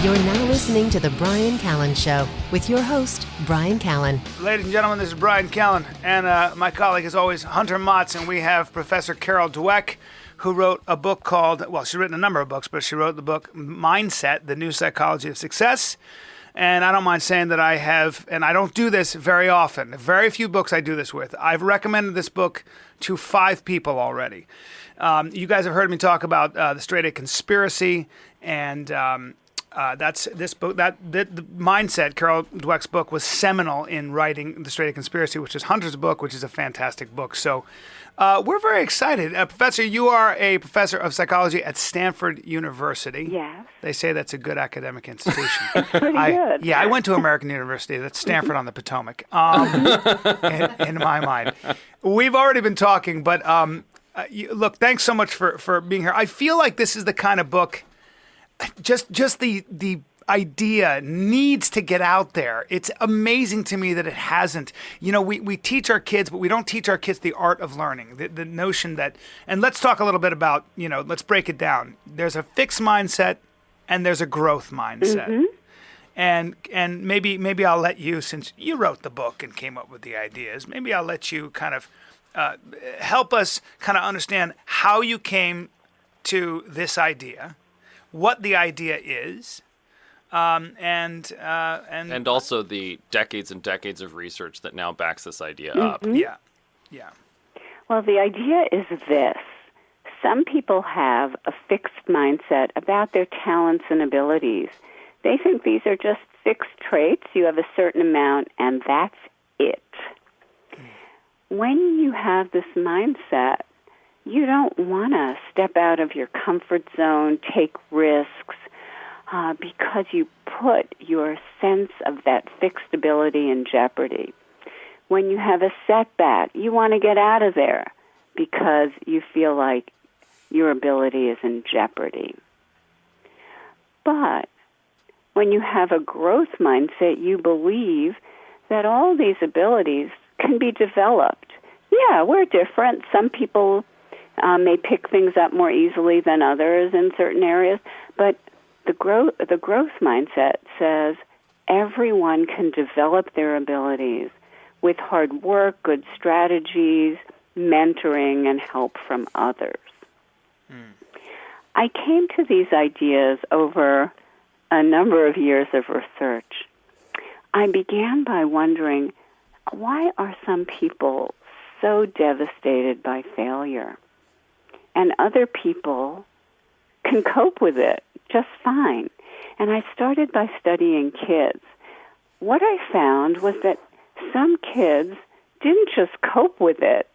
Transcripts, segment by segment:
You're now listening to The Brian Callen Show with your host, Brian Callen. Ladies and gentlemen, this is Brian Callen, and my colleague is always Hunter Motz, and we have Professor Carol Dweck, who wrote a book called, well, she's written a number of books, but she wrote the book Mindset, The New Psychology of Success. And I don't mind saying that I have, and I don't do this very often, very few books I do this with. I've recommended this book to 5 people already. You guys have heard me talk about the Straight A Conspiracy, and that's this book. The Mindset, Carol Dweck's book, was seminal in writing the Straight A Conspiracy, which is Hunter's book, which is a fantastic book. So we're very excited. Professor, you are a professor of psychology at Stanford University. Yes. They say that's a good academic institution. Pretty good. Yeah, I went to American University. That's Stanford on the Potomac, in my mind. We've already been talking, but look, thanks so much for being here. I feel like this is the kind of book, just the idea needs to get out there. It's amazing to me that it hasn't. You know, we teach our kids, but we don't teach our kids the art of learning. The notion that, and let's talk a little bit about, let's break it down. There's a fixed mindset and there's a growth mindset. Mm-hmm. And maybe I'll let you, since you wrote the book and came up with the ideas, maybe I'll let you kind of help us kind of understand how you came to this idea, what the idea is, and also the decades and decades of research that now backs this idea up. Yeah. Well, the idea is this. Some people have a fixed mindset about their talents and abilities. They think these are just fixed traits. You have a certain amount, and that's it. When you have this mindset, you don't want to step out of your comfort zone, take risks, because you put your sense of that fixed ability in jeopardy. When you have a setback, you want to get out of there because you feel like your ability is in jeopardy. But when you have a growth mindset, you believe that all these abilities can be developed. Yeah, we're different. Some people may pick things up more easily than others in certain areas, but the growth mindset says everyone can develop their abilities with hard work, good strategies, mentoring, and help from others. I came to these ideas over a number of years of research. I began by wondering, why are some people so devastated by failure? And other people can cope with it just fine. And I started by studying kids. What I found was that some kids didn't just cope with it.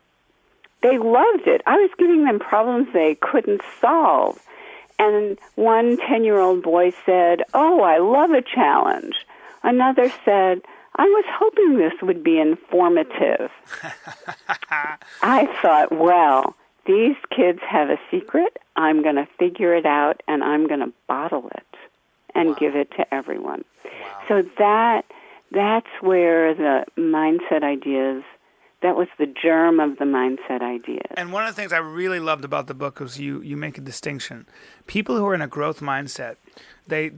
They loved it. I was giving them problems they couldn't solve. And one 10-year-old boy said, "Oh, I love a challenge." Another said, "I was hoping this would be informative." I thought, well, these kids have a secret. I'm going to figure it out, and I'm going to bottle it and give it to everyone. Wow. So that's where the mindset ideas, that was the germ of the mindset ideas. And one of the things I really loved about the book was you make a distinction. People who are in a growth mindset, they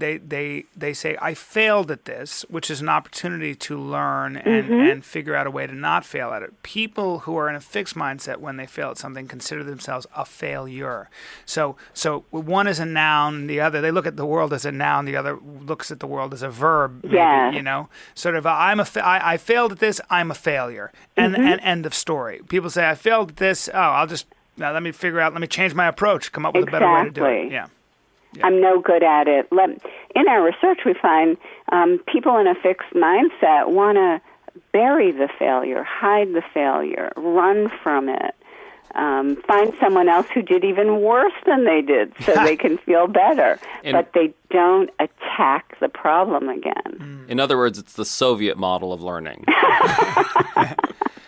say, I failed at this, which is an opportunity to learn and figure out a way to not fail at it. People who are in a fixed mindset, when they fail at something, consider themselves a failure. So one is a noun, the other, they look at the world as a noun, the other looks at the world as a verb, maybe, sort of, I failed at this, I'm a failure, and end of story. People say, I failed at this, let me change my approach, come up with a better way to do it. Yeah. I'm no good at it. In our research, we find people in a fixed mindset want to bury the failure, hide the failure, run from it, find someone else who did even worse than they did so they can feel better. But they don't attack the problem again. In other words, it's the Soviet model of learning.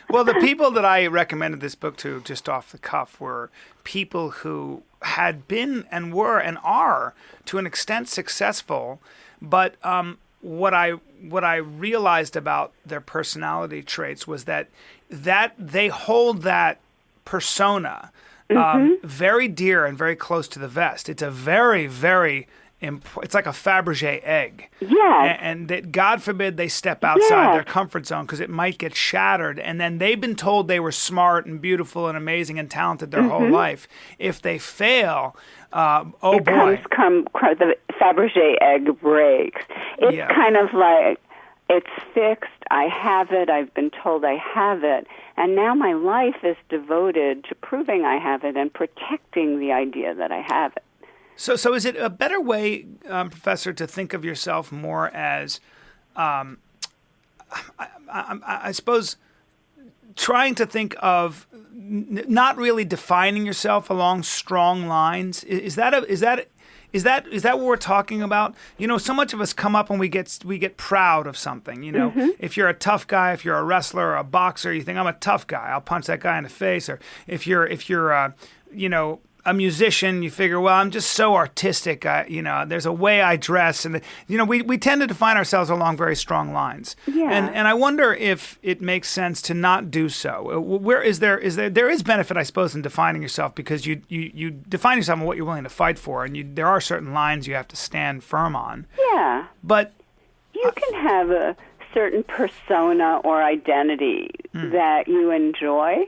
Well, the people that I recommended this book to just off the cuff were people who had been and were and are to an extent successful, but what I realized about their personality traits was that they hold that persona very dear and very close to the vest. It's a very, very it's like a Fabergé egg. Yes. And that, God forbid, they step outside Yes. their comfort zone because it might get shattered. And then they've been told they were smart and beautiful and amazing and talented their whole life. If they fail, oh it boy. The Fabergé egg breaks. It's Yeah. kind of like, it's fixed, I have it, I've been told I have it, and now my life is devoted to proving I have it and protecting the idea that I have it. So is it a better way, Professor, to think of yourself more as, I suppose, trying to think of not really defining yourself along strong lines? Is that what we're talking about? You know, so much of us come up and we get proud of something. You know, if you're a tough guy, if you're a wrestler or a boxer, you think, I'm a tough guy, I'll punch that guy in the face. Or if you're a musician, you figure, well, I'm just so artistic. There's a way I dress, and we tend to define ourselves along very strong lines. Yeah. And I wonder if it makes sense to not do so. Where there is benefit, I suppose, in defining yourself, because you define yourself on what you're willing to fight for, and there are certain lines you have to stand firm on. Yeah. But you can have a certain persona or identity that you enjoy,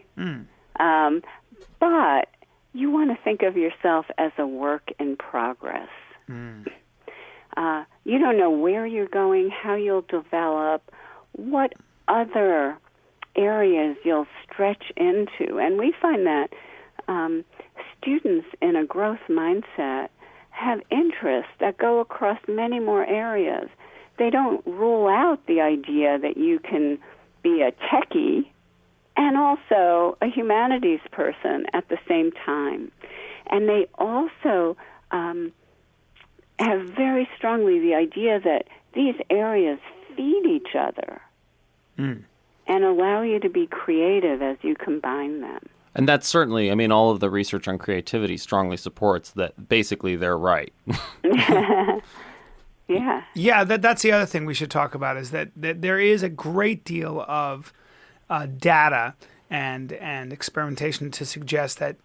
but you want to think of yourself as a work in progress. You don't know where you're going, how you'll develop, what other areas you'll stretch into. And we find that students in a growth mindset have interests that go across many more areas. They don't rule out the idea that you can be a techie and also a humanities person at the same time. And they also have very strongly the idea that these areas feed each other and allow you to be creative as you combine them. And that's certainly, all of the research on creativity strongly supports that basically they're right. Yeah. Yeah, that's the other thing we should talk about, is that there is a great deal of data and experimentation to suggest that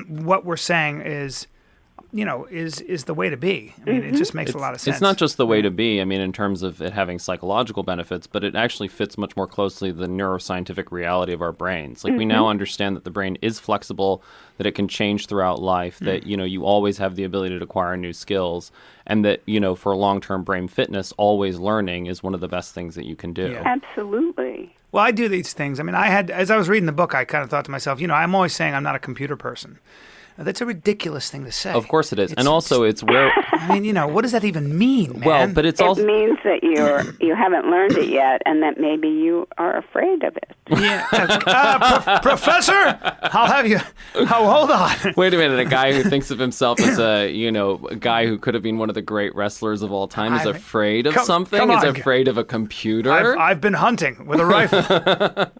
what we're saying is the way to be. It just makes a lot of sense. It's not just the way to be, in terms of it having psychological benefits, but it actually fits much more closely the neuroscientific reality of our brains. Like, we now understand that the brain is flexible, that it can change throughout life, that, you always have the ability to acquire new skills, and that, for long-term brain fitness, always learning is one of the best things that you can do. Yeah. Absolutely. Well, I do these things. As I was reading the book, I kind of thought to myself, I'm always saying I'm not a computer person. That's a ridiculous thing to say. Of course it is. And also it's where... what does that even mean, man? Well, but it's also... It means that you haven't learned it yet, and that maybe you are afraid of it. Yeah. Professor, I'll have you... Oh, hold on. Wait a minute. A guy who thinks of himself as a guy who could have been one of the great wrestlers of all time is afraid of something? Come on. Is afraid of a computer? I've been hunting with a rifle.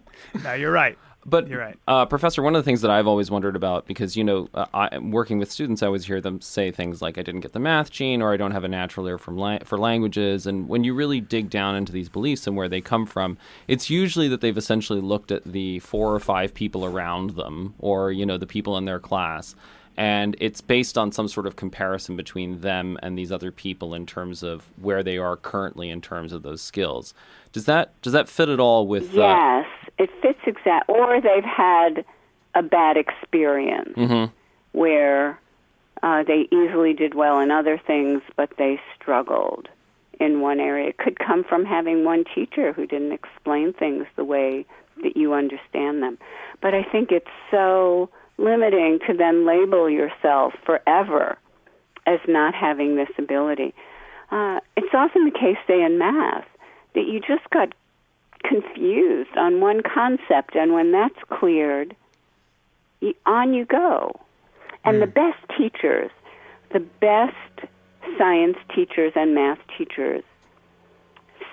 No, you're right. But, you're right. Professor, one of the things that I've always wondered about, because, I'm working with students, I always hear them say things like, I didn't get the math gene, or I don't have a natural ear for languages. And when you really dig down into these beliefs and where they come from, it's usually that they've essentially looked at the 4 or 5 people around them, or, the people in their class. And it's based on some sort of comparison between them and these other people in terms of where they are currently in terms of those skills. Does that fit at all with... Yes, it fits exactly. Or they've had a bad experience where they easily did well in other things, but they struggled in one area. It could come from having one teacher who didn't explain things the way that you understand them. But I think it's so limiting to then label yourself forever as not having this ability. It's often the case, say, in math, that you just got confused on one concept, and when that's cleared, on you go. And the best teachers, the best science teachers and math teachers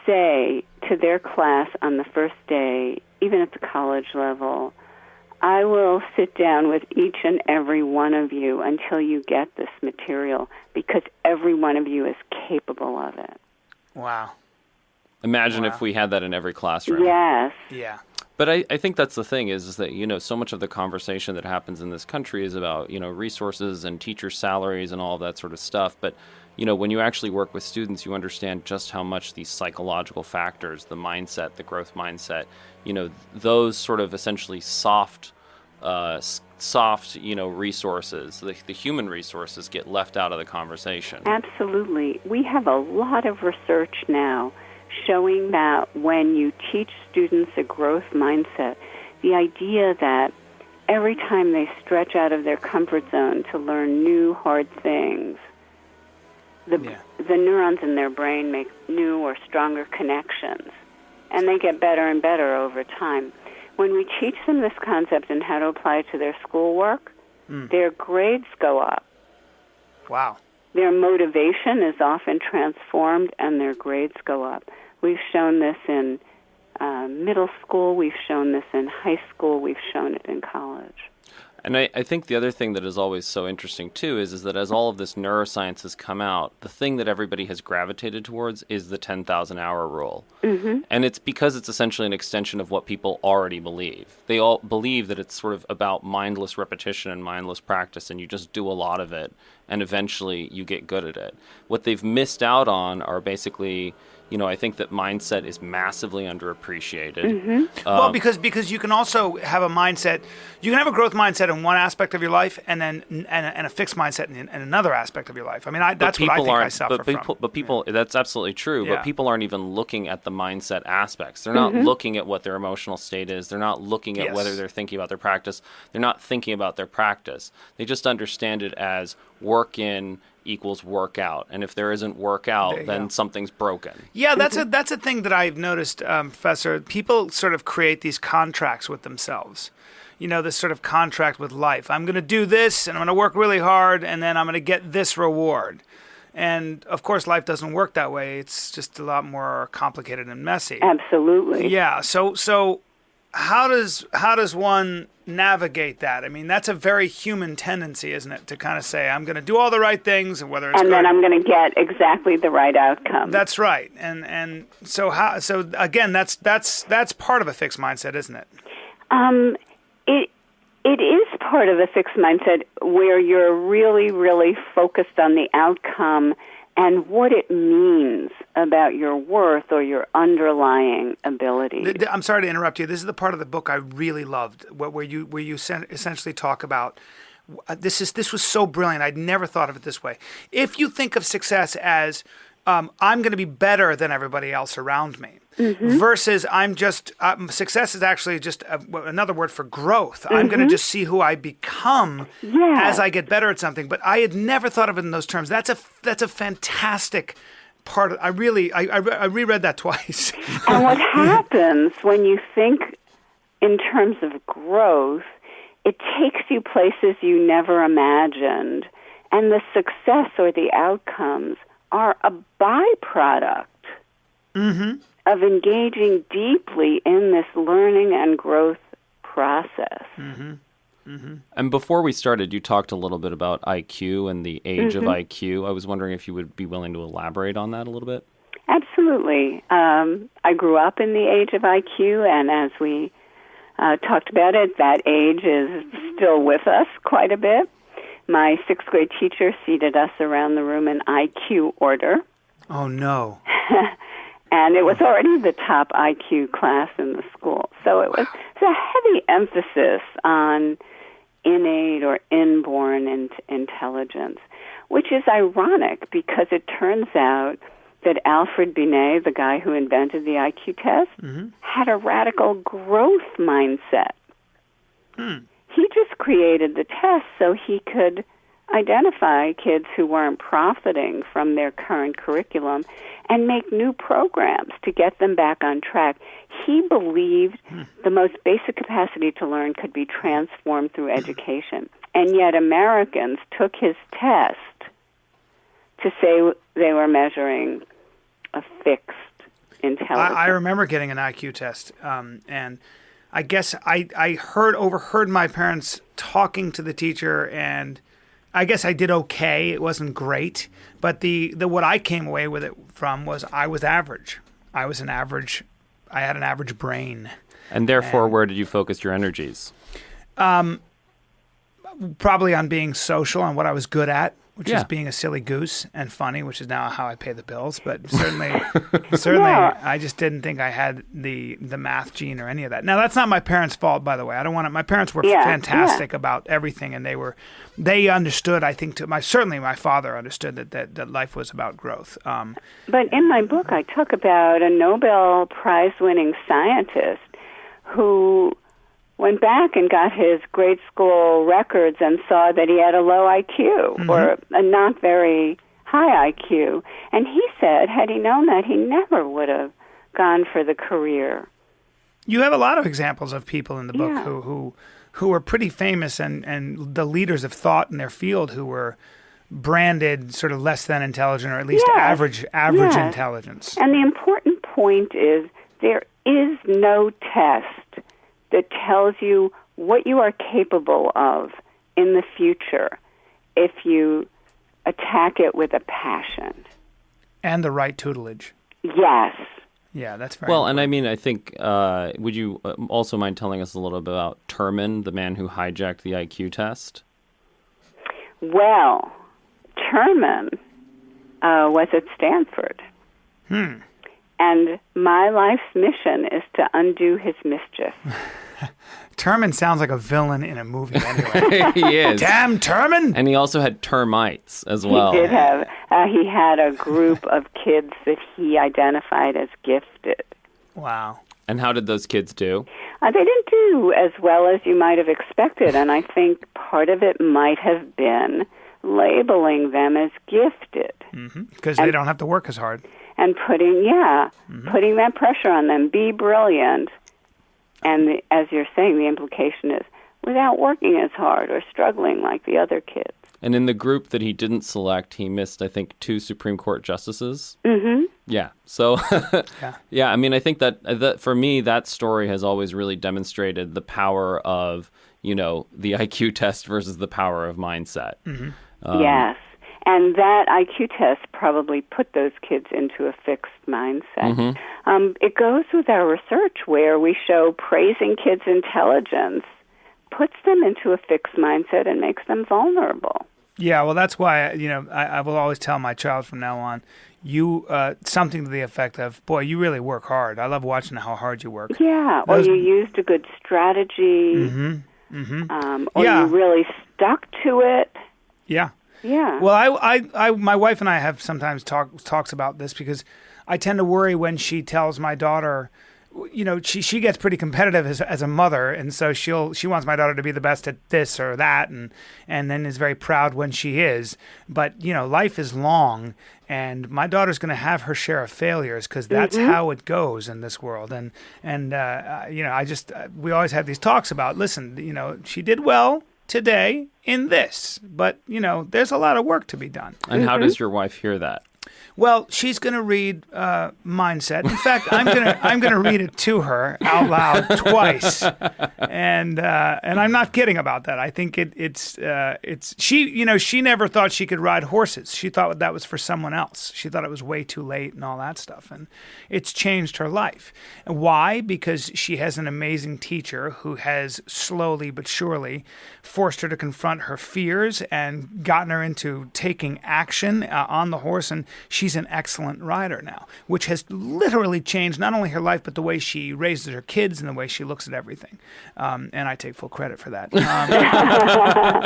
say to their class on the first day, even at the college level, I will sit down with each and every one of you until you get this material, because every one of you is capable of it. Wow. Imagine if we had that in every classroom. Yes. Yeah. But I think that's the thing is that, so much of the conversation that happens in this country is about, resources and teacher salaries and all that sort of stuff. But, when you actually work with students, you understand just how much these psychological factors, the mindset, the growth mindset, those sort of essentially soft, resources, the human resources get left out of the conversation. Absolutely. We have a lot of research now showing that when you teach students a growth mindset, the idea that every time they stretch out of their comfort zone to learn new hard things, the neurons in their brain make new or stronger connections, and they get better and better over time. When we teach them this concept and how to apply it to their schoolwork, their grades go up. Wow. Their motivation is often transformed, and their grades go up. We've shown this in middle school. We've shown this in high school. We've shown it in college. And I think the other thing that is always so interesting, too, is that as all of this neuroscience has come out, the thing that everybody has gravitated towards is the 10,000-hour rule. Mm-hmm. And it's because it's essentially an extension of what people already believe. They all believe that it's sort of about mindless repetition and mindless practice, and you just do a lot of it, and eventually you get good at it. What they've missed out on are basically... I think that mindset is massively underappreciated. Mm-hmm. Well, because you can also have a mindset. You can have a growth mindset in one aspect of your life, and then and a fixed mindset in another aspect of your life. I mean, that's what I think I suffer from. But people, that's absolutely true. Yeah. But people aren't even looking at the mindset aspects. They're not looking at what their emotional state is. They're not looking at whether they're thinking about their practice. They're not thinking about their practice. They just understand it as work in equals work out, and if there isn't work out, then something's broken. Yeah, that's a thing that I've noticed, Professor. People sort of create these contracts with themselves. This sort of contract with life. I'm going to do this, and I'm going to work really hard, and then I'm going to get this reward. And of course, life doesn't work that way. It's just a lot more complicated and messy. Absolutely. Yeah. So how does one navigate that? I mean, that's a very human tendency, isn't it? To kind of say, I'm going to do all the right things, and whether it's and good, then I'm going to get exactly the right outcome. That's right. And so again, that's part of a fixed mindset, isn't it? It is part of a fixed mindset where you're really, really focused on the outcome and what it means about your worth or your underlying ability. I'm sorry to interrupt you. This is the part of the book I really loved, where you essentially talk about this was so brilliant. I'd never thought of it this way. If you think of success as I'm going to be better than everybody else around me, versus I'm just success is actually just another word for growth. I'm going to just see who I become as I get better at something. But I had never thought of it in those terms. That's a fantastic part of, I reread that twice. And what happens when you think in terms of growth, it takes you places you never imagined, and the success or the outcomes are a byproduct of engaging deeply in this learning and growth process. And before we started, you talked a little bit about IQ and the age of IQ. I was wondering if you would be willing to elaborate on that a little bit. Absolutely. I grew up in the age of IQ, and as we talked about it, that age is still with us quite a bit. My sixth grade teacher seated us around the room in IQ order. Oh, no. And it was already the top IQ class in the school. So it was a heavy emphasis on innate or inborn intelligence, which is ironic because it turns out that Alfred Binet, the guy who invented the IQ test, had a radical growth mindset. He just created the test so he could identify kids who weren't profiting from their current curriculum and make new programs to get them back on track. He believed the most basic capacity to learn could be transformed through education. And yet Americans took his test to say they were measuring a fixed intelligence. I remember getting an IQ test, and I guess I overheard my parents talking to the teacher, and I guess I did okay. It wasn't great, but the what I came away with it from was I was average. I had an average brain. And therefore, where did you focus your energies? Probably on being social and what I was good at, which is being a silly goose and funny, which is now how I pay the bills. But certainly, I just didn't think I had the math gene or any of that. Now, that's not my parents' fault, by the way. I don't want to. My parents were fantastic about everything, and they understood. I think certainly my father understood that life was about growth. But in my book, I talk about a Nobel Prize-winning scientist who went back and got his grade school records and saw that he had a low IQ or a not very high IQ. And he said, had he known that, he never would have gone for the career. You have a lot of examples of people in the book who were pretty famous and the leaders of thought in their field who were branded sort of less than intelligent or at least average intelligence. And the important point is there is no test that tells you what you are capable of in the future if you attack it with a passion. And the right tutelage. Yes. Yeah, that's very well, important. And I mean, I think, would you also mind telling us a little bit about Terman, the man who hijacked the IQ test? Well, Terman was at Stanford. And my life's mission is to undo his mischief. Terman sounds like a villain in a movie anyway. He is. Damn Terman! And he also had termites as well. He did have. He had a group of kids that he identified as gifted. Wow. And how did those kids do? They didn't do as well as you might have expected, and I think part of it might have been labeling them as gifted. Because they don't have to work as hard. And putting that pressure on them, be brilliant. And as you're saying, the implication is without working as hard or struggling like the other kids. And in the group that he didn't select, he missed, I think, 2 Supreme Court justices. Yeah. So, I mean, I think that for me, that story has always really demonstrated the power of, the IQ test versus the power of mindset. Yes. And that IQ test probably put those kids into a fixed mindset. It goes with our research where we show praising kids' intelligence puts them into a fixed mindset and makes them vulnerable. Yeah, well, that's why, I will always tell my child from now on, something to the effect of, boy, you really work hard. I love watching how hard you work. Yeah, or you used a good strategy, or you really stuck to it. Yeah. Yeah. Well, I my wife and I have sometimes talks about this because I tend to worry when she tells my daughter, she gets pretty competitive as a mother, and so she wants my daughter to be the best at this or that, and then is very proud when she is. But life is long, and my daughter's going to have her share of failures because that's how it goes in this world. And we always have these talks about, listen, she did well today in this, but there's a lot of work to be done. And how does your wife hear that? Well, she's going to read Mindset. In fact, I'm gonna read it to her out loud twice, and I'm not kidding about that. I think it's she never thought she could ride horses. She thought that was for someone else. She thought it was way too late and all that stuff, and it's changed her life. And why? Because she has an amazing teacher who has slowly but surely forced her to confront her fears and gotten her into taking action on the horse, and she's an excellent rider now, which has literally changed not only her life, but the way she raises her kids and the way she looks at everything. And I take full credit for that.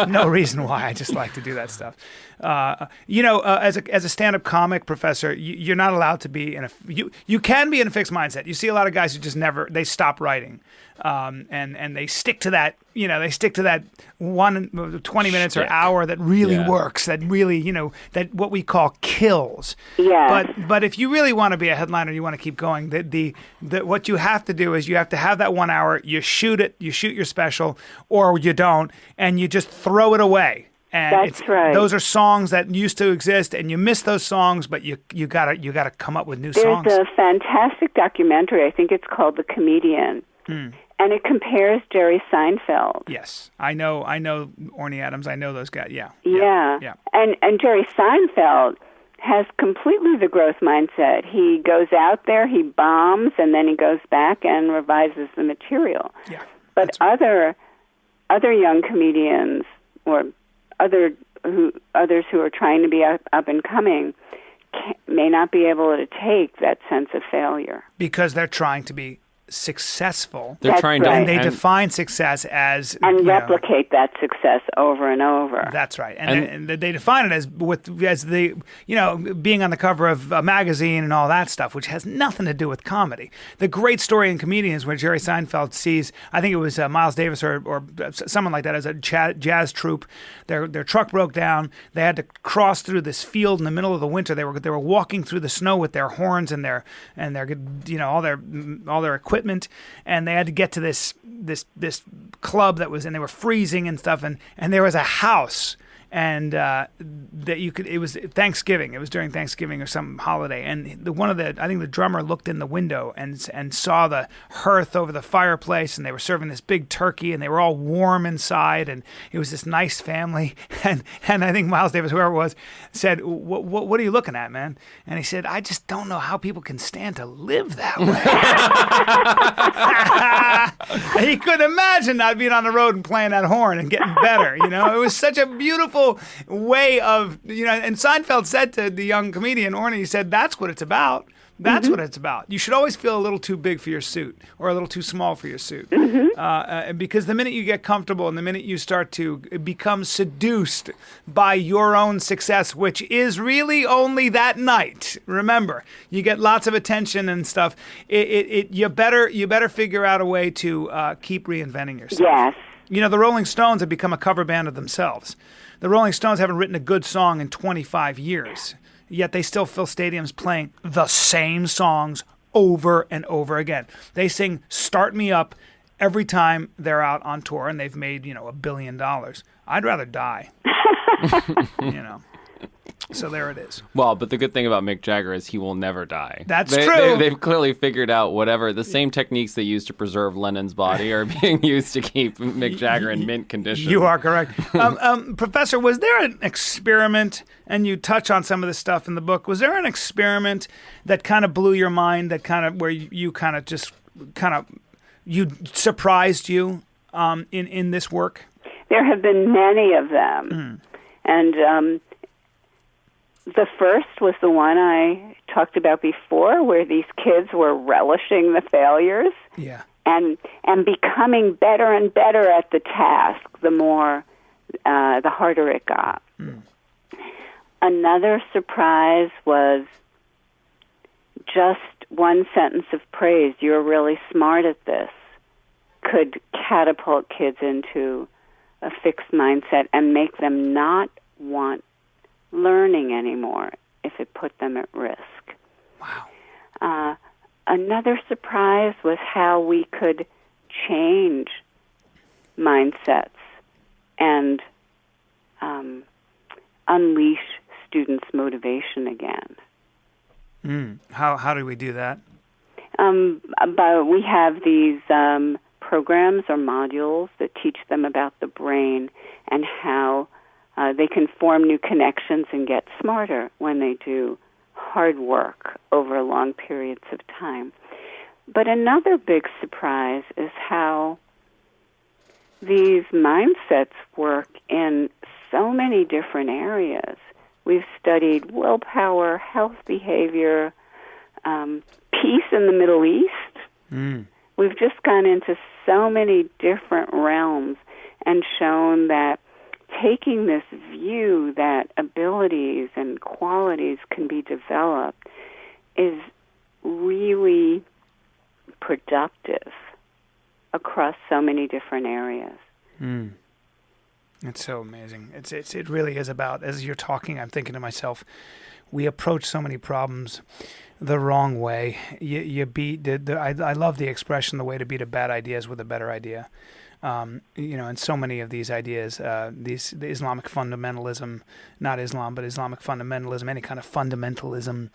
No reason why. I just like to do that stuff. As a stand-up comic, Professor, you're not allowed to be you can be in a fixed mindset. You see a lot of guys who just they stop writing. And they stick to that, they stick to that 20 minutes or hour that really works, that really, that what we call kills. Yeah. But if you really want to be a headliner, you want to keep going, the what you have to do is you have to have that 1 hour, you shoot your special, or you don't, and you just throw it away. And that's right. Those are songs that used to exist, and you miss those songs, but you gotta come up with new songs. There's a fantastic documentary. I think it's called The Comedian. And it compares Jerry Seinfeld. Yes, I know Orny Adams. I know those guys. Yeah. And Jerry Seinfeld has completely the growth mindset. He goes out there, he bombs, and then he goes back and revises the material. Yeah, but other young comedians or others who are trying to be up and coming may not be able to take that sense of failure because they're trying to be successful. They're trying to, and they define success as replicate that success over and over. That's right, and they define it as the being on the cover of a magazine and all that stuff, which has nothing to do with comedy. The great story in Comedians where Jerry Seinfeld sees, I think it was Miles Davis or someone like that, as a jazz troupe. Their truck broke down. They had to cross through this field in the middle of the winter. They were walking through the snow with their horns and their all their equipment. And they had to get to this club and they were freezing and stuff, and there was a house, and that it was Thanksgiving. It was during Thanksgiving or some holiday, and I think the drummer looked in the window and saw the hearth over the fireplace, and they were serving this big turkey, and they were all warm inside, and it was this nice family, and I think Miles Davis, whoever it was, said, "What are you looking at, man?" And he said, "I just don't know how people can stand to live that way." He couldn't imagine not being on the road and playing that horn and getting better. It was such a beautiful way of, and Seinfeld said to the young comedian, Orny, he said, "That's what it's about. That's what it's about. You should always feel a little too big for your suit or a little too small for your suit." Because the minute you get comfortable and the minute you start to become seduced by your own success, which is really only that night, remember, you get lots of attention and stuff. You better figure out a way to keep reinventing yourself. Yes. The Rolling Stones have become a cover band of themselves. The Rolling Stones haven't written a good song in 25 years, yet they still fill stadiums playing the same songs over and over again. They sing "Start Me Up" every time they're out on tour, and they've made, $1 billion. I'd rather die. So there it is. Well, but the good thing about Mick Jagger is he will never die. That's true. They've clearly figured out the same techniques they used to preserve Lennon's body are being used to keep Mick Jagger in mint condition. You are correct. Professor, was there an experiment, and you touch on some of this stuff in the book, was there an experiment that kind of blew your mind, that kind of where you surprised you in this work? There have been many of them. And the first was the one I talked about before, where these kids were relishing the failures and becoming better and better at the task the harder it got. Another surprise was just one sentence of praise, "You're really smart at this," could catapult kids into a fixed mindset and make them not want learning anymore if it put them at risk. Wow. Another surprise was how we could change mindsets and unleash students' motivation again. How do we do that? We have these programs or modules that teach them about the brain and how they can form new connections and get smarter when they do hard work over long periods of time. But another big surprise is how these mindsets work in so many different areas. We've studied willpower, health behavior, peace in the Middle East. We've just gone into so many different realms and shown that taking this view that abilities and qualities can be developed is really productive across so many different areas. It's so amazing. It really is about, as you're talking, I'm thinking to myself, we approach so many problems the wrong way. I love the expression, the way to beat a bad idea is with a better idea. And so many of these ideas, the Islamic fundamentalism, not Islam, but Islamic fundamentalism, any kind of fundamentalism,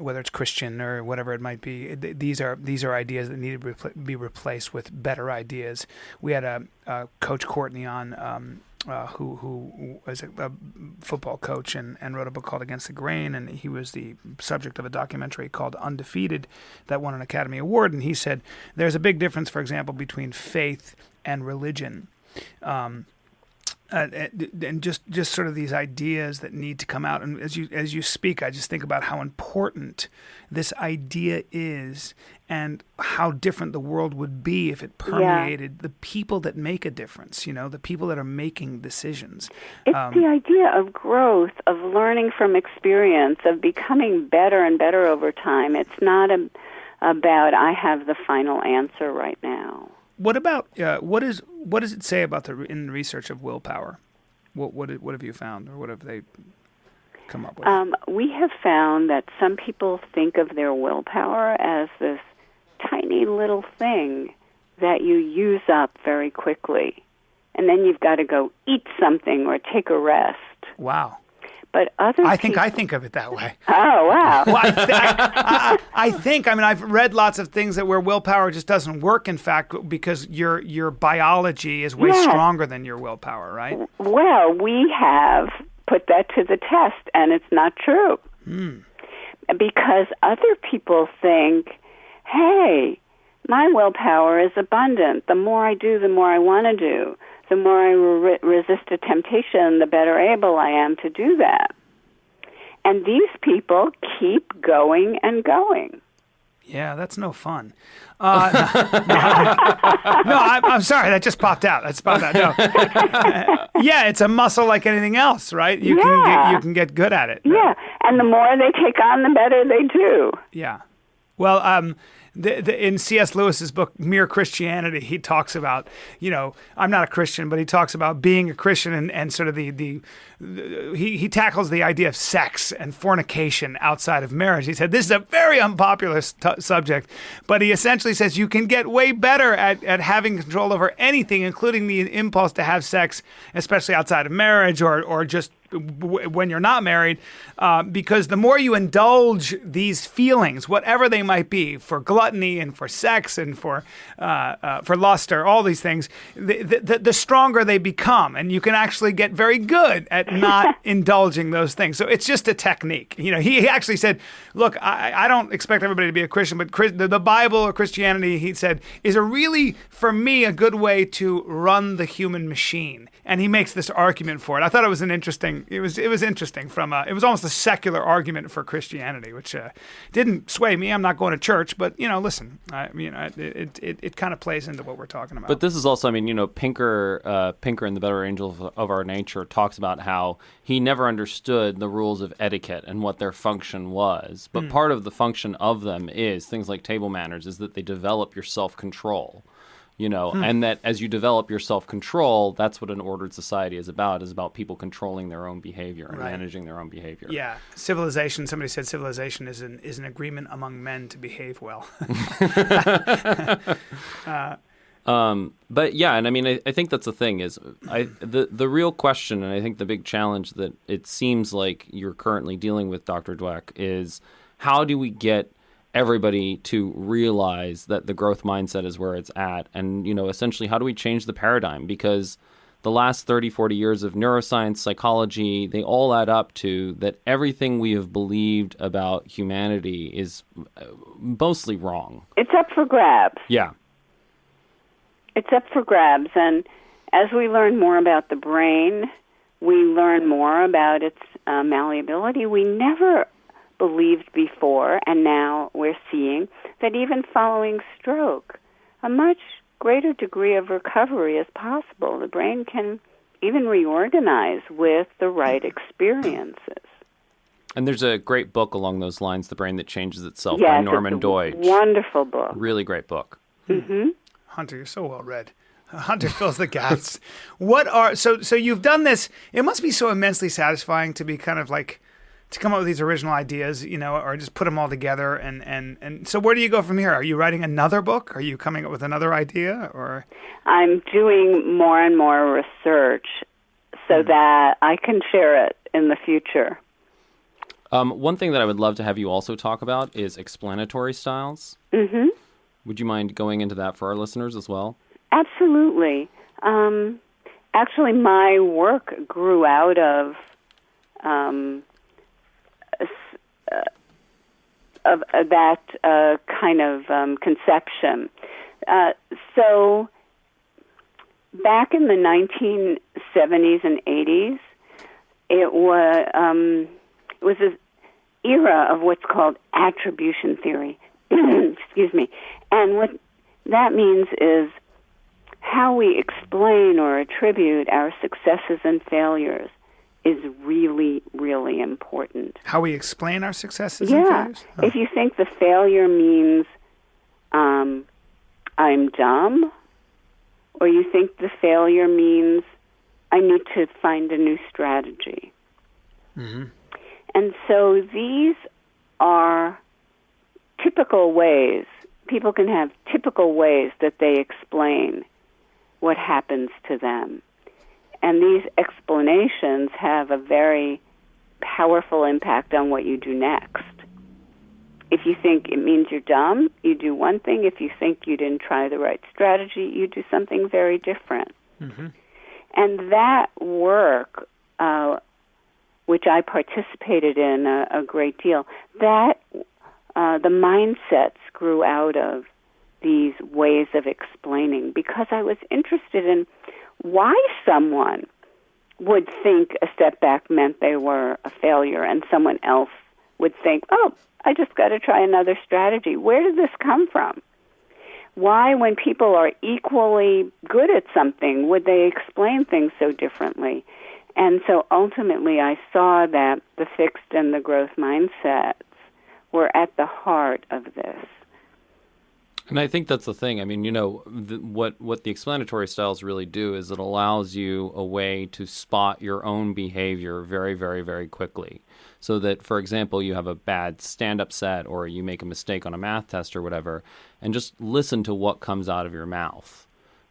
whether it's Christian or whatever it might be, these are ideas that need to be replaced with better ideas. We had Coach Courtney on who was a football coach and wrote a book called Against the Grain, and he was the subject of a documentary called Undefeated that won an Academy Award. And he said there's a big difference, for example, between faith and religion. And just sort of these ideas that need to come out. And as you speak, I just think about how important this idea is and how different the world would be if it permeated the people that make a difference, the people that are making decisions. It's the idea of growth, of learning from experience, of becoming better and better over time. It's not about I have the final answer right now. What about what does it say about in the research of willpower? What have you found, or what have they come up with? We have found that some people think of their willpower as this tiny little thing that you use up very quickly, and then you've got to go eat something or take a rest. Wow. But I think of it that way. Oh, wow. Well, I think, I've read lots of things that where willpower just doesn't work, in fact, because your biology is way stronger than your willpower, right? Well, we have put that to the test, and it's not true. Because other people think, hey, my willpower is abundant. The more I do, the more I want to do. The more I resist a temptation, the better able I am to do that. And these people keep going and going. Yeah, that's no fun. I'm sorry, that just popped out. No. Yeah, it's a muscle like anything else, right? You can get good at it. Yeah, and the more they take on, the better they do. Yeah. Well, in C.S. Lewis's book, Mere Christianity, he talks about, I'm not a Christian, but he talks about being a Christian and sort of he tackles the idea of sex and fornication outside of marriage. He said, this is a very unpopular subject, but he essentially says you can get way better at having control over anything, including the impulse to have sex, especially outside of marriage or just when you're not married, because the more you indulge these feelings, whatever they might be, for gluttony and for sex and for lust or all these things, the stronger they become, and you can actually get very good at not indulging those things. So it's just a technique. He actually said, look, I don't expect everybody to be a Christian, but the Bible or Christianity, he said, is really, for me, a good way to run the human machine. And he makes this argument for it. I thought it was interesting. It was interesting it was almost a secular argument for Christianity, which didn't sway me. I'm not going to church, but listen, it kind of plays into what we're talking about. But this is also, Pinker in The Better Angel of Our Nature talks about how he never understood the rules of etiquette and what their function was. But part of the function of them is things like table manners, is that they develop your self-control. And that as you develop your self-control, that's what an ordered society is about people controlling their own behavior and managing their own behavior. Yeah. Civilization, somebody said civilization is an agreement among men to behave well. But yeah, and I think that's the thing is the real question, and I think the big challenge that it seems like you're currently dealing with, Dr. Dweck, is how do we get everybody to realize that the growth mindset is where it's at, and essentially how do we change the paradigm? Because the last 30, 40 years of neuroscience, psychology, they all add up to that everything we have believed about humanity is mostly wrong. It's up for grabs. Yeah. It's up for grabs, and as we learn more about the brain, we learn more about its malleability. We never believed before, and now we're seeing that even following stroke, a much greater degree of recovery is possible. The brain can even reorganize with the right experiences. And there's a great book along those lines, The Brain That Changes Itself, by Norman Deutsch. Wonderful book. Really great book. Mm-hmm. Hunter, you're so well read. Hunter fills the gaps. So you've done this. It must be so immensely satisfying to be kind of like to come up with these original ideas, or just put them all together. And so where do you go from here? Are you writing another book? Are you coming up with another idea? Or I'm doing more and more research so that I can share it in the future. One thing that I would love to have you also talk about is explanatory styles. Mm-hmm. Would you mind going into that for our listeners as well? Absolutely. actually, my work grew out of that kind of conception. So back in the 1970s and 80s, it was this era of what's called attribution theory. Excuse me. And what that means is how we explain or attribute our successes and failures is really, really important. How we explain our successes and failures? Yeah. If you think the failure means I'm dumb, or you think the failure means I need to find a new strategy. Mm-hmm. And so these are typical ways. People can have typical ways that they explain what happens to them. And these explanations have a very powerful impact on what you do next. If you think it means you're dumb, you do one thing. If you think you didn't try the right strategy, you do something very different. Mm-hmm. And that work, which I participated in a great deal, that the mindsets grew out of these ways of explaining, because I was interested in why someone would think a step back meant they were a failure, and someone else would think, oh, I just got to try another strategy. Where did this come from? Why, when people are equally good at something, would they explain things so differently? And so ultimately I saw that the fixed and the growth mindsets were at the heart of this. And I think that's the thing. I mean, what the explanatory styles really do is it allows you a way to spot your own behavior very, very, very quickly. So that, for example, you have a bad stand-up set or you make a mistake on a math test or whatever, and just listen to what comes out of your mouth.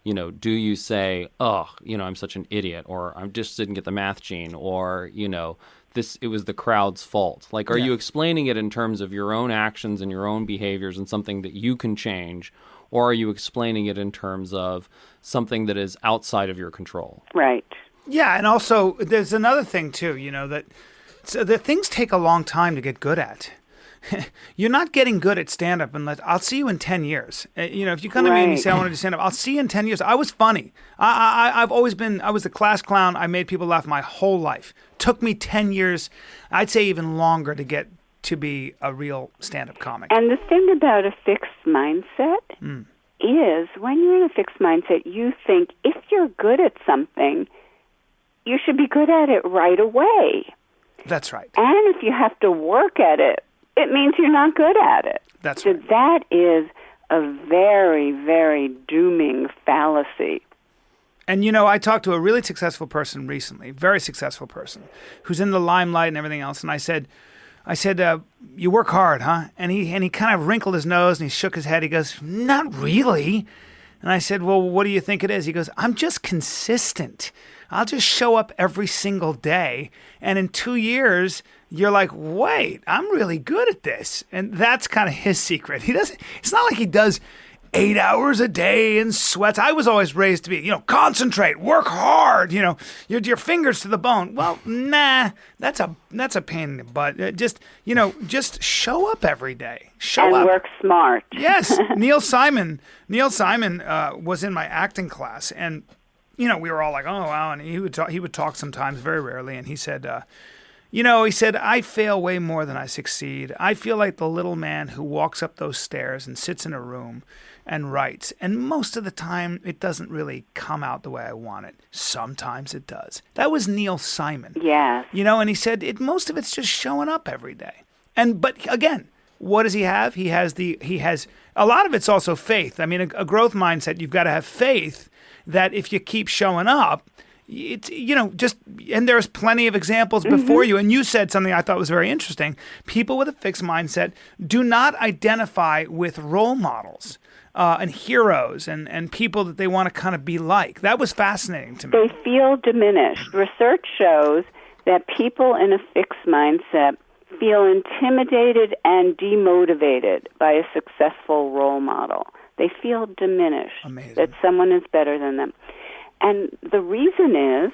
Do you say, oh, I'm such an idiot, or I just didn't get the math gene, or, it was the crowd's fault. Like, are you explaining it in terms of your own actions and your own behaviors and something that you can change, or are you explaining it in terms of something that is outside of your control? Right. Yeah, and also there's another thing too, that things take a long time to get good at. You're not getting good at stand-up unless I'll see you in 10 years. If you come to me and you say, I want to do stand-up, I'll see you in 10 years. I was funny. I was the class clown. I made people laugh my whole life. Took me 10 years, I'd say even longer, to get to be a real stand-up comic. And the thing about a fixed mindset is when you're in a fixed mindset, you think if you're good at something, you should be good at it right away. That's right. And if you have to work at it, it means you're not good at it. That's so right. That is a very, very dooming fallacy. And, I talked to a really successful person recently, very successful person, who's in the limelight and everything else. And I said, you work hard, huh? And he kind of wrinkled his nose and he shook his head. He goes, not really. And I said, well, what do you think it is? He goes, I'm just consistent. I'll just show up every single day. And in 2 years, you're like, wait, I'm really good at this. And that's kind of his secret. It's not like he does 8 hours a day and sweats. I was always raised to be, concentrate, work hard, your fingers to the bone. Well, nah, that's a pain in the butt. Just show up every day. Show up. Work smart. Yes. Neil Simon was in my acting class, and we were all like, oh, wow. And he would talk sometimes, very rarely. And he said, he said, I fail way more than I succeed. I feel like the little man who walks up those stairs and sits in a room and writes. And most of the time, it doesn't really come out the way I want it. Sometimes it does. That was Neil Simon. Yes. And he said, most of it's just showing up every day. But again, what does he have? He has a lot of it's also faith. I mean, a growth mindset, you've got to have faith that if you keep showing up, and there's plenty of examples before you. And you said something I thought was very interesting. People with a fixed mindset do not identify with role models and heroes and people that they want to kind of be like. That was fascinating to me. They feel diminished. Research shows that people in a fixed mindset feel intimidated and demotivated by a successful role model. They feel diminished. Amazing. That someone is better than them. And the reason is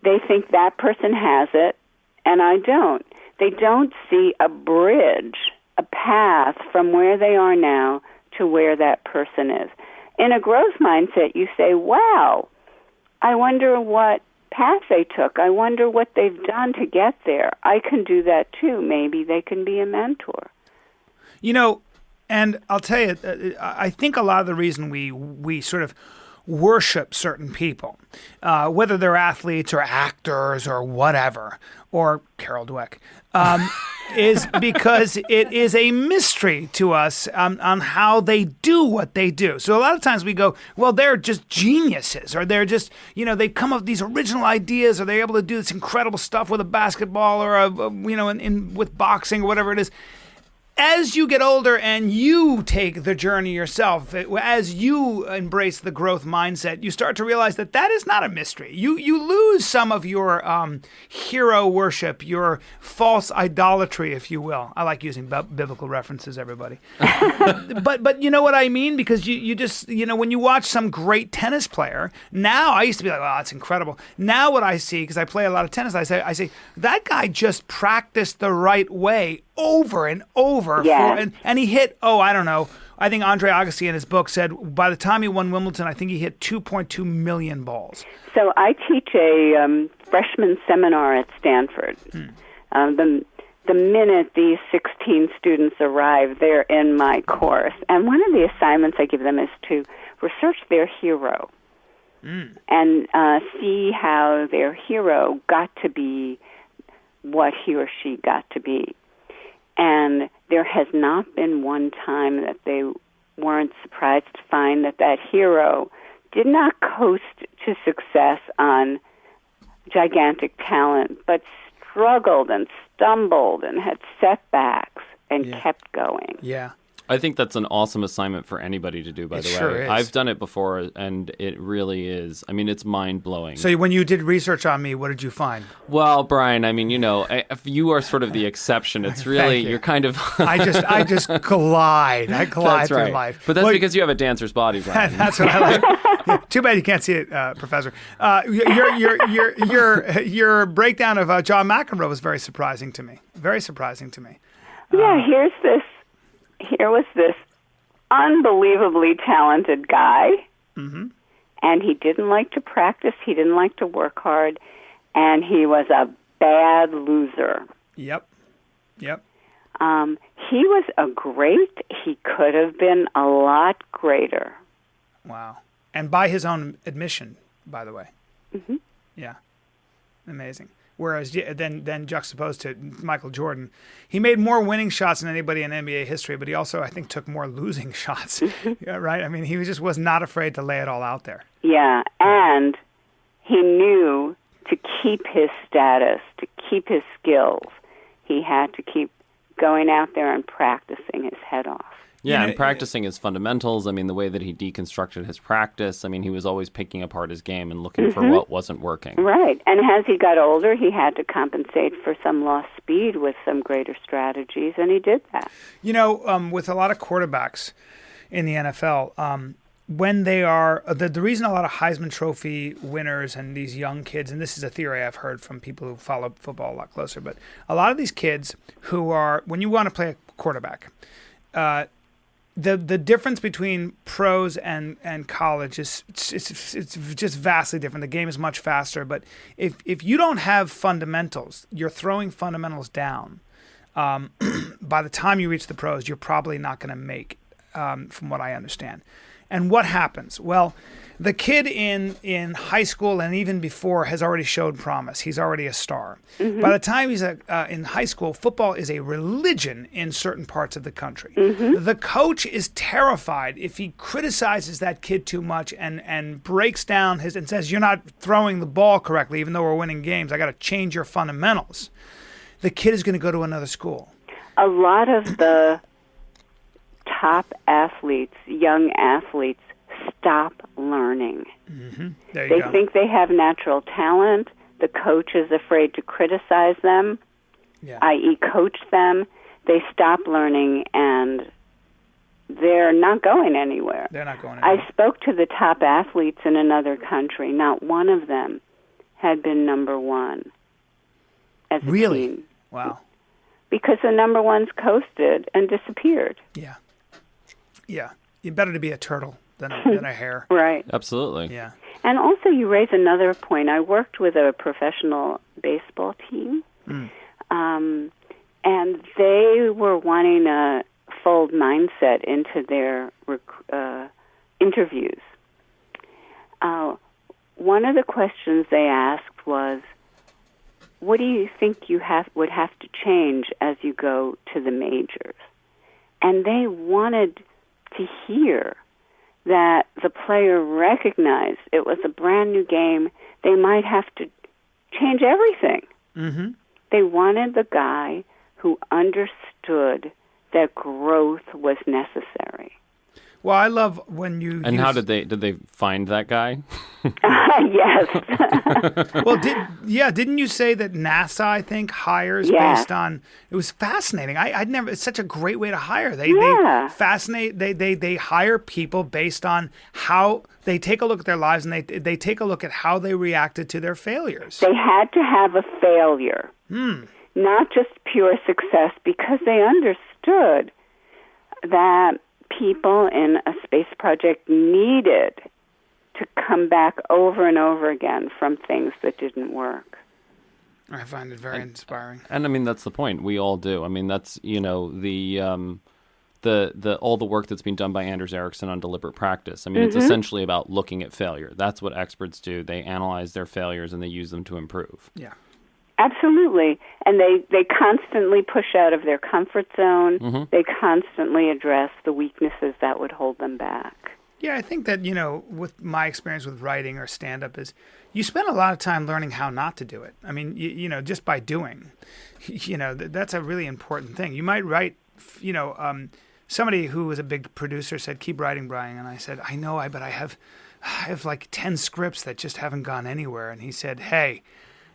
they think that person has it and I don't. They don't see a bridge, a path from where they are now to where that person is. In a growth mindset, you say, wow, I wonder what path they took. I wonder what they've done to get there. I can do that too. Maybe they can be a mentor. You know, and I'll tell you, I think a lot of the reason we sort of worship certain people, whether they're athletes or actors or whatever, or Carol Dweck, is because it is a mystery to us on how they do what they do. So a lot of times we go, well, they're just geniuses, or they're just, they come up with these original ideas, or they're able to do this incredible stuff with a basketball or with boxing or whatever it is. As you get older and you take the journey yourself, as you embrace the growth mindset, you start to realize that is not a mystery. You lose some of your hero worship, your false idolatry, if you will. I like using biblical references, everybody. but you know what I mean? Because you just, when you watch some great tennis player, now I used to be like, oh, that's incredible. Now what I see, because I play a lot of tennis, I say, that guy just practiced the right way over and over. Yeah. And he hit, I don't know. I think Andre Agassi in his book said by the time he won Wimbledon, I think he hit 2.2 million balls. So I teach a freshman seminar at Stanford. The minute these 16 students arrive, they're in my course. And one of the assignments I give them is to research their hero and see how their hero got to be what he or she got to be. And there has not been one time that they weren't surprised to find that hero did not coast to success on gigantic talent, but struggled and stumbled and had setbacks and kept going. Yeah. I think that's an awesome assignment for anybody to do, by the way. Sure is. I've done it before, and it really is. I mean, it's mind-blowing. So when you did research on me, what did you find? Well, Brian, I mean, if you are sort of the exception. It's really, you're kind of... I just glide. I glide that's right. through life. But that's because you have a dancer's body, Brian. That's what I like. Yeah, too bad you can't see it, Professor. Your breakdown of John McEnroe was very surprising to me. Very surprising to me. Yeah, here was this unbelievably talented guy, and he didn't like to practice, he didn't like to work hard, and he was a bad loser. Yep. He was he could have been a lot greater. Wow. And by his own admission, by the way. Mm-hmm. Yeah. Amazing. Whereas then juxtaposed to Michael Jordan, he made more winning shots than anybody in NBA history, but he also, I think, took more losing shots. Yeah, right? I mean, he just was not afraid to lay it all out there. Yeah, and he knew to keep his status, to keep his skills, he had to keep going out there and practicing his head off. Yeah, and practicing his fundamentals. I mean, the way that he deconstructed his practice. I mean, he was always picking apart his game and looking for what wasn't working. Right. And as he got older, he had to compensate for some lost speed with some greater strategies, and he did that. With a lot of quarterbacks in the NFL, when they are the reason a lot of Heisman Trophy winners and these young kids, and this is a theory I've heard from people who follow football a lot closer, but a lot of these kids who are, when you want to play a quarterback, the difference between pros and college is it's just vastly different. The game is much faster, but if you don't have fundamentals, you're throwing fundamentals down. By the time you reach the pros, you're probably not going to make, from what I understand. And what happens? Well, the kid in high school and even before has already showed promise. He's already a star. Mm-hmm. By the time he's in high school, football is a religion in certain parts of the country. Mm-hmm. The coach is terrified if he criticizes that kid too much and breaks down and says, you're not throwing the ball correctly, even though we're winning games. I got to change your fundamentals. The kid is going to go to another school. A lot of the top athletes, young athletes, stop learning. Mm-hmm. They think they have natural talent. The coach is afraid to criticize them, i.e. coach them. They stop learning and they're not going anywhere. They're not going anywhere. I spoke to the top athletes in another country. Not one of them had been number one as a Really? team. Wow. Because the number ones coasted and disappeared. Yeah. Yeah. You're better to be a turtle than a hare. Right. Absolutely. Yeah. And also you raise another point. I worked with a professional baseball team, and they were wanting a fold mindset into their interviews. One of the questions they asked was, what do you think you would have to change as you go to the majors? And they wanted to hear that the player recognized it was a brand new game. They might have to change everything. Mm-hmm. They wanted the guy who understood that growth was necessary. Well, I love when you. And how did they find that guy? Yes. Well, didn't you say that NASA, I think, hires based on? It was fascinating. I'd never. It's such a great way to hire. They fascinate. They hire people based on how they take a look at their lives, and they take a look at how they reacted to their failures. They had to have a failure, not just pure success, because they understood that people in a space project needed to come back over and over again from things that didn't work. I find it very inspiring. And I mean, that's the point. We all do. I mean, that's, the all the work that's been done by Anders Ericsson on deliberate practice. I mean, it's essentially about looking at failure. That's what experts do. They analyze their failures and they use them to improve. Yeah. Absolutely. And they constantly push out of their comfort zone. Mm-hmm. They constantly address the weaknesses that would hold them back. Yeah, I think that, with my experience with writing or stand-up is you spend a lot of time learning how not to do it. I mean, just by doing, that's a really important thing. You might write, somebody who was a big producer said, keep writing, Brian. And I said, I know, but I have like 10 scripts that just haven't gone anywhere. And he said, hey,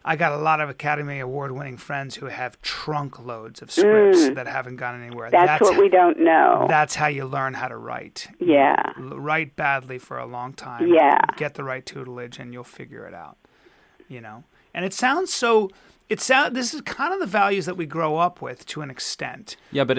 I got a lot of Academy Award-winning friends who have trunk loads of scripts that haven't gone anywhere. That's what we don't know. That's how you learn how to write. Yeah. Write badly for a long time. Yeah. Get the right tutelage, and you'll figure it out. And it sounds so. This is kind of the values that we grow up with to an extent. Yeah, but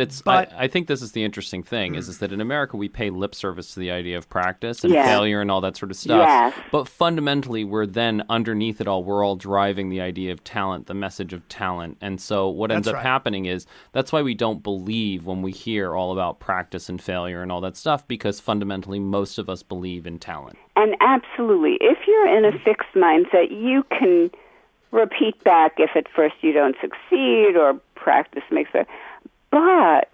I think this is the interesting thing is that in America we pay lip service to the idea of practice and failure and all that sort of stuff. Yes. But fundamentally we're then underneath it all, we're all driving the idea of talent, the message of talent. And so what ends up happening is that's why we don't believe when we hear all about practice and failure and all that stuff, because fundamentally most of us believe in talent. And absolutely, if you're in a fixed mindset, you can repeat back if at first you don't succeed or practice makes it. But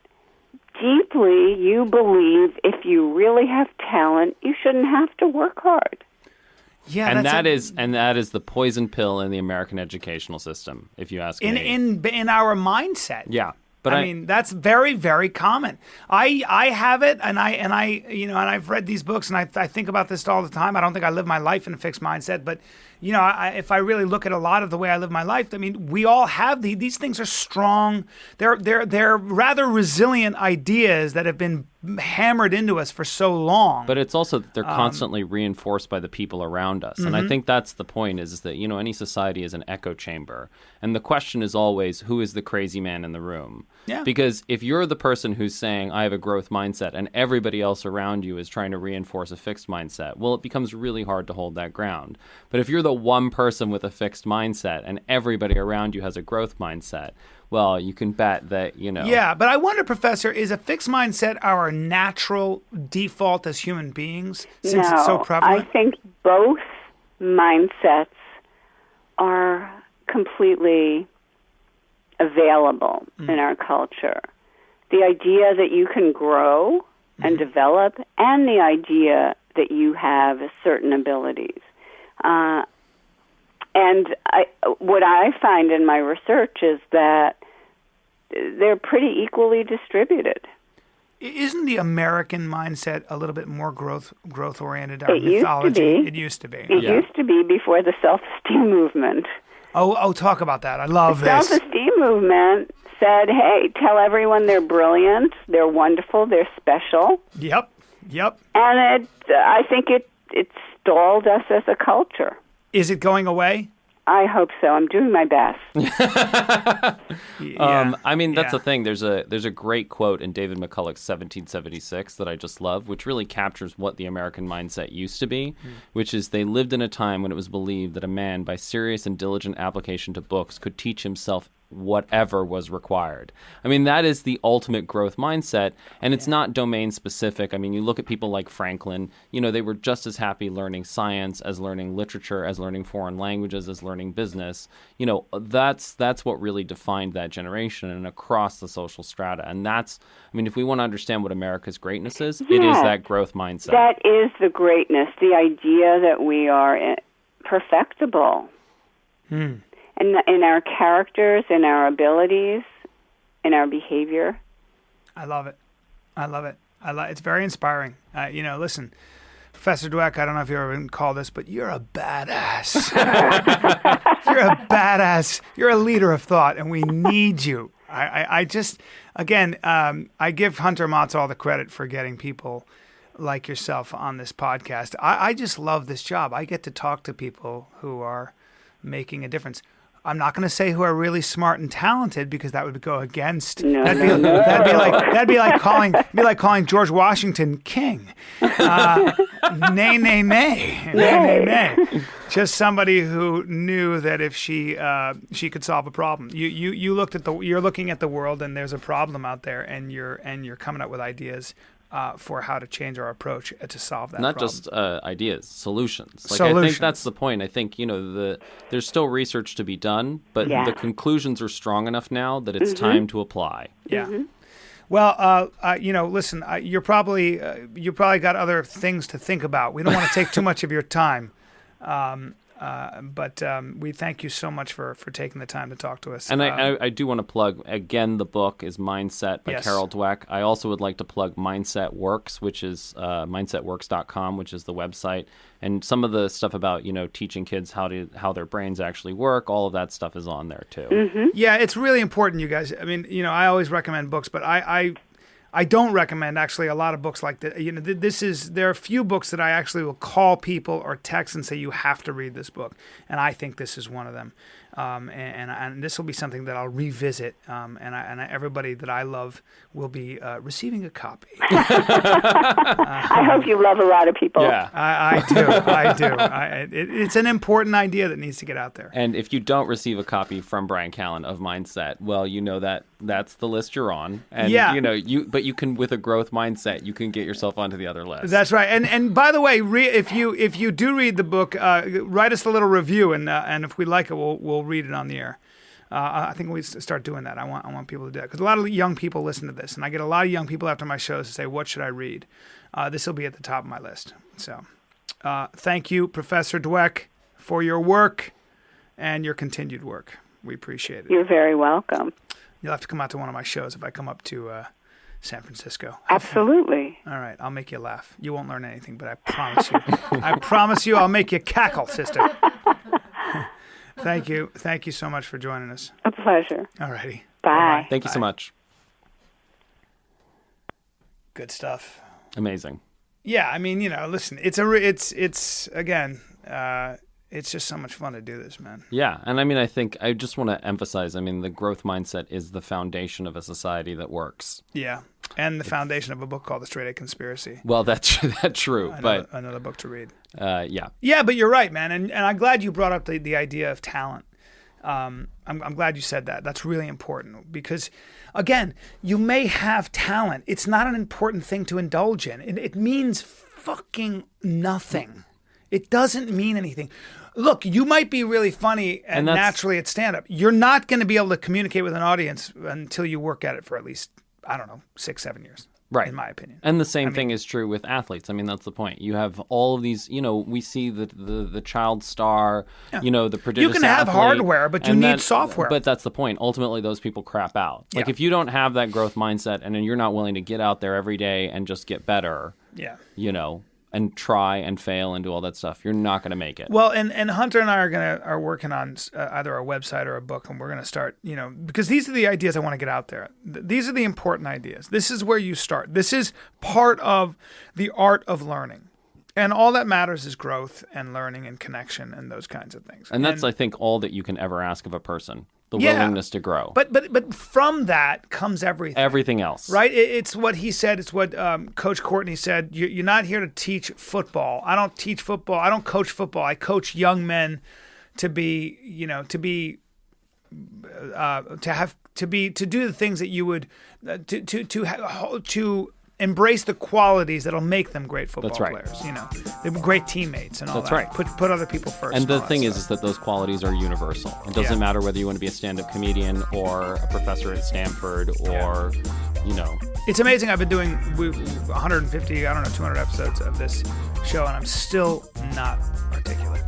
deeply you believe if you really have talent, you shouldn't have to work hard. Yeah, and that is the poison pill in the American educational system, if you ask me. In our mindset. Yeah. But I mean, that's very, very common. I have it, and I've read these books, and I think about this all the time. I don't think I live my life in a fixed mindset, but if I really look at a lot of the way I live my life, I mean, we all have these things are strong. They're rather resilient ideas that have been hammered into us for so long. But it's also that they're constantly reinforced by the people around us. And I think that's the point is that, any society is an echo chamber. And the question is always, who is the crazy man in the room? Yeah. Because if you're the person who's saying, I have a growth mindset, and everybody else around you is trying to reinforce a fixed mindset, well, it becomes really hard to hold that ground. But if you're the one person with a fixed mindset and everybody around you has a growth mindset, well, you can bet that, Yeah, but I wonder, Professor, is a fixed mindset our natural default as human beings since it's so prevalent? I think both mindsets are completely available in our culture. The idea that you can grow and develop, and the idea that you have certain abilities. What I find in my research is that they're pretty equally distributed. Isn't the American mindset a little bit more growth oriented? It mythology. Used to be. It used to be before the self-esteem movement. Oh, talk about that. I love the this. Self-esteem movement said, hey, tell everyone they're brilliant, they're wonderful, they're special. Yep. And I think it stalled us as a culture. Is it going away? I hope so. I'm doing my best. I mean, that's the thing. There's a great quote in David McCulloch's 1776 that I just love, which really captures what the American mindset used to be, which is they lived in a time when it was believed that a man, by serious and diligent application to books, could teach himself whatever was required. I mean, that is the ultimate growth mindset, and it's not domain specific. I mean, you look at people like Franklin, they were just as happy learning science as learning literature, as learning foreign languages, as learning business. That's what really defined that generation and across the social strata. And if we want to understand what America's greatness is, it is that growth mindset. That is the greatness, the idea that we are perfectible. In our characters, in our abilities, in our behavior. I love it. It's very inspiring. Listen, Professor Dweck, I don't know if you've ever been called this, but you're a badass. You're a badass. You're a leader of thought, and we need you. I give Hunter Motz all the credit for getting people like yourself on this podcast. I just love this job. I get to talk to people who are making a difference. I'm not going to say who are really smart and talented because that would go against. That'd be like calling George Washington king. Nay. Just somebody who knew that if she could solve a problem. You're looking at the world and there's a problem out there and you're coming up with ideas for how to change our approach to solve that Not problem. just ideas, solutions. I think that's the point. I think, there's still research to be done, but the conclusions are strong enough now that it's time to apply. Yeah. Well, listen, you're probably got other things to think about. We don't want to take too much of your time. But we thank you so much for taking the time to talk to us. And I do want to plug, again, the book is Mindset by Carol Dweck. I also would like to plug Mindset Works, which is mindsetworks.com, which is the website. And some of the stuff about, teaching kids how their brains actually work, all of that stuff is on there, too. Yeah, it's really important, you guys. I mean, I always recommend books, but I don't recommend actually a lot of books like this. There are a few books that I actually will call people or text and say you have to read this book, and I think this is one of them. And this will be something that I'll revisit, and everybody that I love will be receiving a copy. I hope you love a lot of people. Yeah, I do. It's an important idea that needs to get out there. And if you don't receive a copy from Brian Callen of Mindset, well, that's the list you're on. And but you can, with a growth mindset, you can get yourself onto the other list. That's right. And by the way, if you do read the book, write us a little review, and if we like it, we'll read it on the air. I think we start doing that. I want people to do that because a lot of young people listen to this, and I get a lot of young people after my shows to say, "What should I read?" This will be at the top of my list. So, thank you, Professor Dweck, for your work and your continued work. We appreciate it. You're very welcome. You'll have to come out to one of my shows if I come up to San Francisco. Absolutely. All right, I'll make you laugh. You won't learn anything, but I promise you. I promise you I'll make you cackle, sister. Thank you. Thank you so much for joining us. A pleasure. All righty. Bye. Thank you so much. Good stuff. Amazing. Yeah, I mean, listen, it's just so much fun to do this, man. Yeah, and I think I just want to emphasize, the growth mindset is the foundation of a society that works. Yeah, and the foundation of a book called The Straight A Conspiracy. Well, that's true. Another book to read. Yeah. Yeah, but you're right, man, and I'm glad you brought up the idea of talent. I'm glad you said that. That's really important because, again, you may have talent. It's not an important thing to indulge in. It means fucking nothing. It doesn't mean anything. Look, you might be really funny and naturally at stand-up. You're not going to be able to communicate with an audience until you work at it for at least, 6-7 years. Right. In my opinion. And the same thing is true with athletes. That's the point. You have all of these, we see the child star, the prodigious You can have athlete, hardware, but you need software. But that's the point. Ultimately, those people crap out. Like if you don't have that growth mindset and then you're not willing to get out there every day and just get better, and try and fail and do all that stuff, you're not going to make it. Well, and Hunter and I are working on either a website or a book, and we're going to start, because these are the ideas I want to get out there. These are the important ideas. This is where you start. This is part of the art of learning. And all that matters is growth and learning and connection and those kinds of things. And that's, I think, all that you can ever ask of a person. The willingness to grow. But from that comes everything. Everything else. Right? It's what he said. It's what Coach Courtney said. You're not here to teach football. I don't teach football. I don't coach football. I coach young men to do the things that you would to embrace the qualities that'll make them great football players. They're great teammates and all that. That's right. Put other people first. And the thing is that those qualities are universal. It doesn't matter whether you want to be a stand-up comedian or a professor at Stanford or, It's amazing. I've been doing 150, 200 episodes of this show, and I'm still not articulate.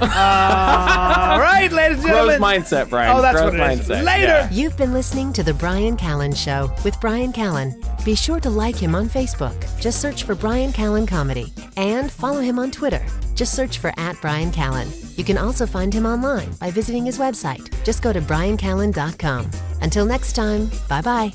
All right, ladies and gentlemen. Growth mindset, Brian. Oh, that's Growth what it is. mindset. Later. Yeah. You've been listening to The Brian Callen Show with Brian Callen. Be sure to like him on Facebook. Just search for Brian Callen Comedy. And follow him on Twitter. Just search for @Brian Callen. You can also find him online by visiting his website. Just go to briancallen.com. Until next time, bye-bye.